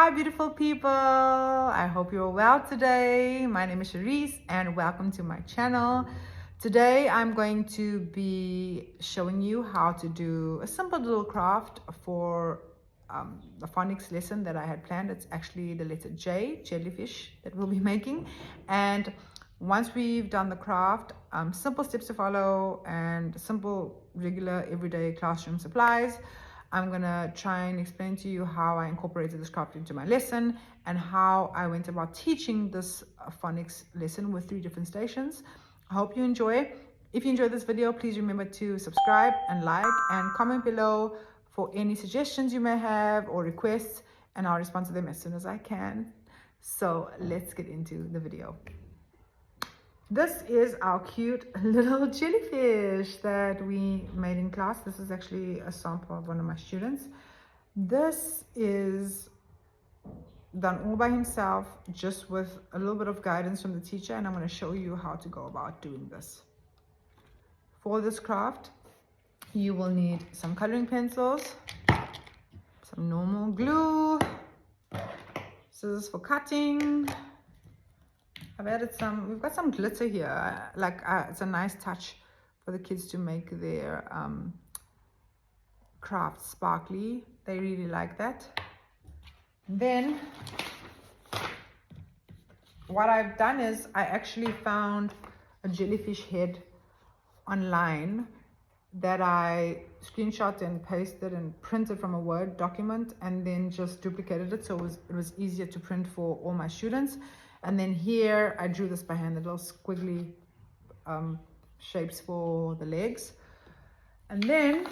Hi beautiful people, I hope you're well today. My name is Charisse and welcome to my channel. Today I'm going to be showing you how to do a simple little craft for the phonics lesson that I had planned. It's actually the letter J, jellyfish, that we'll be making. And once we've done the craft, simple steps to follow and simple regular everyday classroom supplies, I'm gonna try and explain to you how I incorporated this craft into my lesson and how I went about teaching this phonics lesson with 3 different stations. I hope you enjoy. If you enjoyed this video, please remember to subscribe and like and comment below for any suggestions you may have or requests, and I'll respond to them as soon as I can. So let's get into the video. This is our cute little jellyfish that we made in class. This is actually a sample of one of my students. This is done all by himself, just with a little bit of guidance from the teacher, and I'm going to show you how to go about doing this. For this craft, you will need some coloring pencils, some normal glue, scissors for cutting. I've added we've got some glitter here, it's a nice touch for the kids to make their craft sparkly. They really like that. Then what I've done is I actually found a jellyfish head online that I screenshot and pasted and printed from a Word document and then just duplicated it, so it was easier to print for all my students. And then here I drew this by hand, the little squiggly shapes for the legs. And then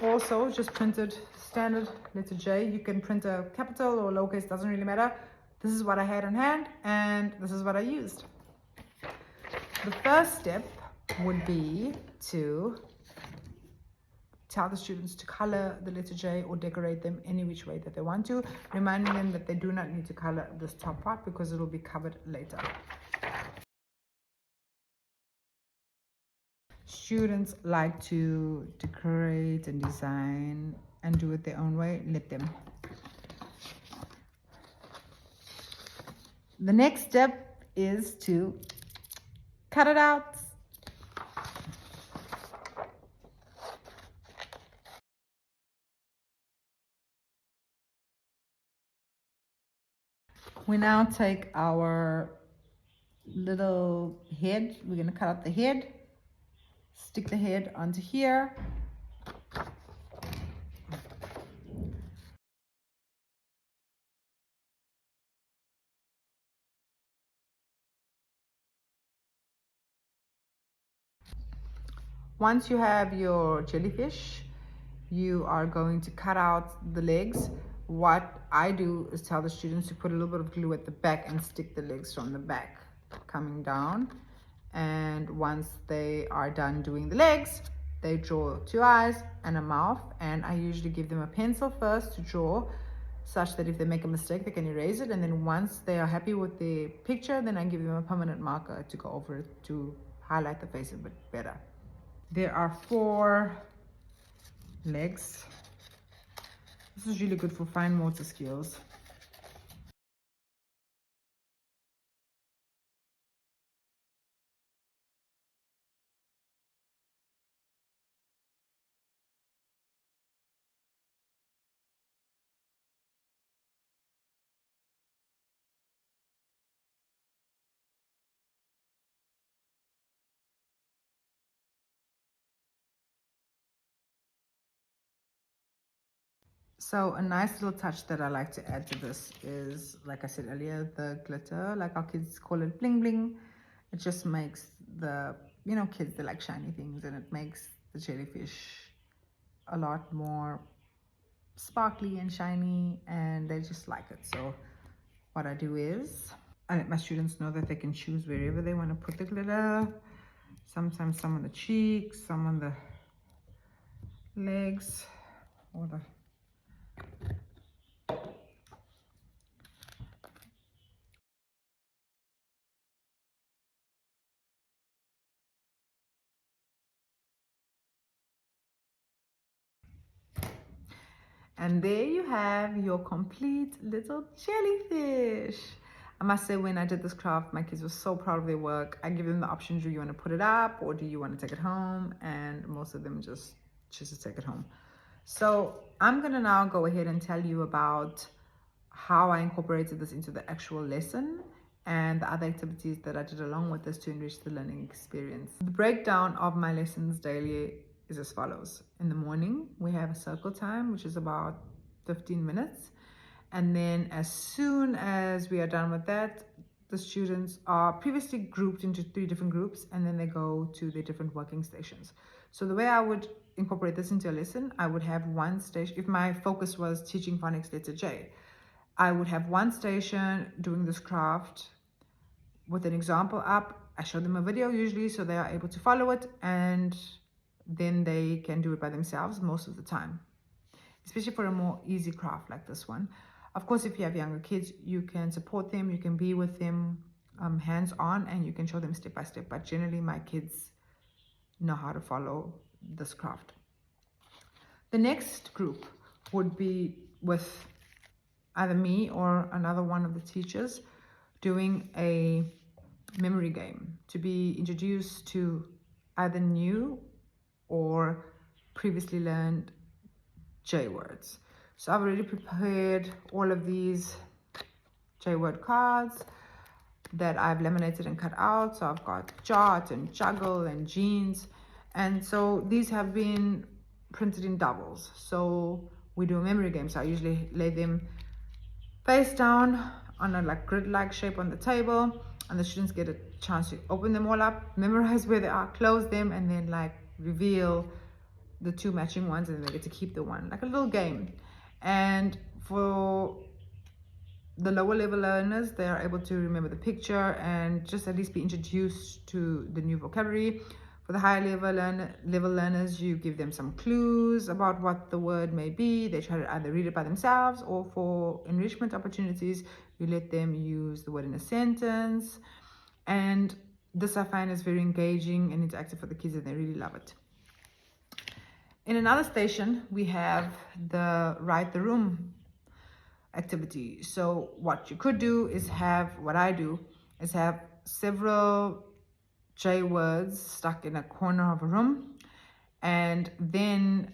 also just printed standard letter J. You can print a capital or lowercase, doesn't really matter. This is what I had on hand and this is what I used. The first step would be to tell the students to color the letter J or decorate them any which way that they want to, reminding them that they do not need to color this top part because it will be covered later. Students like to decorate and design and do it their own way. Let them. The next step is to cut it out. We now take our little head. We're going to cut out the head, stick the head onto here. Once you have your jellyfish, you are going to cut out the legs. What I do is tell the students to put a little bit of glue at the back and stick the legs from the back coming down. And once they are done doing the legs, they draw 2 eyes and a mouth, and I usually give them a pencil first to draw, such that if they make a mistake they can erase it, and then once they are happy with the picture, then I give them a permanent marker to go over it to highlight the face a bit better. There are 4 legs. This is really good for fine motor skills. So a nice little touch that I like to add to this is, like I said earlier, the glitter. Like our kids call it bling bling. It just makes the, kids, they like shiny things, and it makes the jellyfish a lot more sparkly and shiny, and they just like it. So what I do is I let my students know that they can choose wherever they want to put the glitter. Sometimes some on the cheeks, some on the legs, or the And there you have your complete little jellyfish. I must say, when I did this craft, my kids were so proud of their work. I give them the option, do you want to put it up or do you want to take it home? And most of them just choose to take it home. So I'm gonna now go ahead and tell you about how I incorporated this into the actual lesson and the other activities that I did along with this to enrich the learning experience. The breakdown of my lessons daily is as follows. In the morning, we have a circle time, which is about 15 minutes. And then as soon as we are done with that, the students are previously grouped into 3 different groups, and then they go to their different working stations. So the way I would incorporate this into a lesson, I would have one station. If my focus was teaching phonics letter J, I would have one station doing this craft with an example up. I show them a video usually so they are able to follow it, and then they can do it by themselves most of the time, especially for a more easy craft like this one. Of course, if you have younger kids, you can support them, you can be with them hands-on, and you can show them step by step. But generally, my kids know how to follow this craft. The next group would be with either me or another one of the teachers doing a memory game to be introduced to either new or previously learned J words. So I've already prepared all of these J word cards that I've laminated and cut out. So I've got jot and juggle and jeans. And so these have been printed in doubles. So we do a memory game. So I usually lay them face down on a like grid-like shape on the table, and the students get a chance to open them all up, memorize where they are, close them, and then like reveal the 2 matching ones, and then they get to keep the one, like a little game. And for the lower level learners, they are able to remember the picture and just at least be introduced to the new vocabulary. For the higher level learners, you give them some clues about what the word may be. They try to either read it by themselves, or for enrichment opportunities, you let them use the word in a sentence. And this I find is very engaging and interactive for the kids, and they really love it. In another station, we have the write the room activity. So what you could do is what I do is have several J words stuck in a corner of a room, and then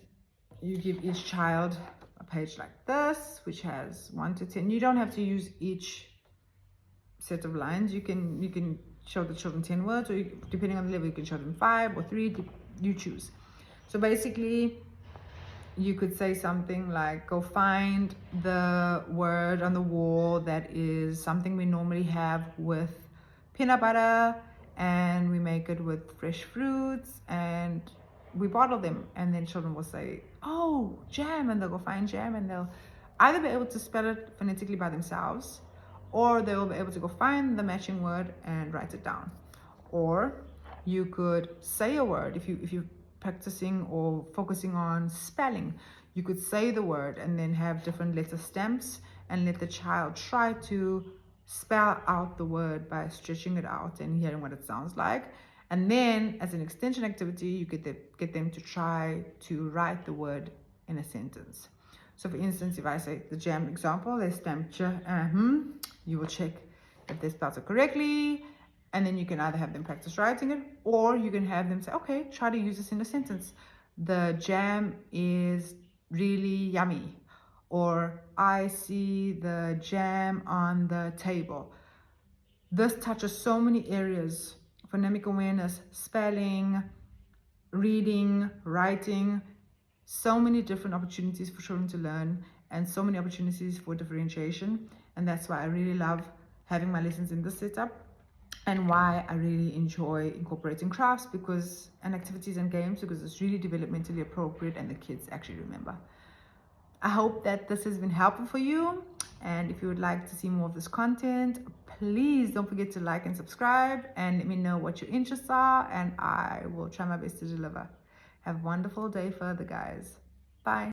you give each child a page like this, which has 1 to 10. You don't have to use each set of lines. You can show the children 10 words, or depending on the level, you can show them 5 or 3. You choose. So basically, you could say something like, go find the word on the wall that is something we normally have with peanut butter, and we make it with fresh fruits, and we bottle them. And then children will say, oh, jam, and they'll go find jam, and they'll either be able to spell it phonetically by themselves, or they will be able to go find the matching word and write it down. Or you could say a word. If you're practicing or focusing on spelling, you could say the word and then have different letter stamps and let the child try to spell out the word by stretching it out and hearing what it sounds like. And then as an extension activity, you get them to try to write the word in a sentence. So for instance, if I say the jam example, they stamp j, you will check if they spelled it correctly, and then you can either have them practice writing it, or you can have them say, okay, try to use this in a sentence. The jam is really yummy, or I see the jam on the table. This touches so many areas: phonemic awareness, spelling, reading, writing, so many different opportunities for children to learn, and so many opportunities for differentiation. And that's why I really love having my lessons in this setup, and why I really enjoy incorporating crafts and activities and games, because it's really developmentally appropriate and the kids actually remember. I hope that this has been helpful for you, and if you would like to see more of this content, please don't forget to like and subscribe, and let me know what your interests are, and I will try my best to deliver. Have a wonderful day further, guys. Bye.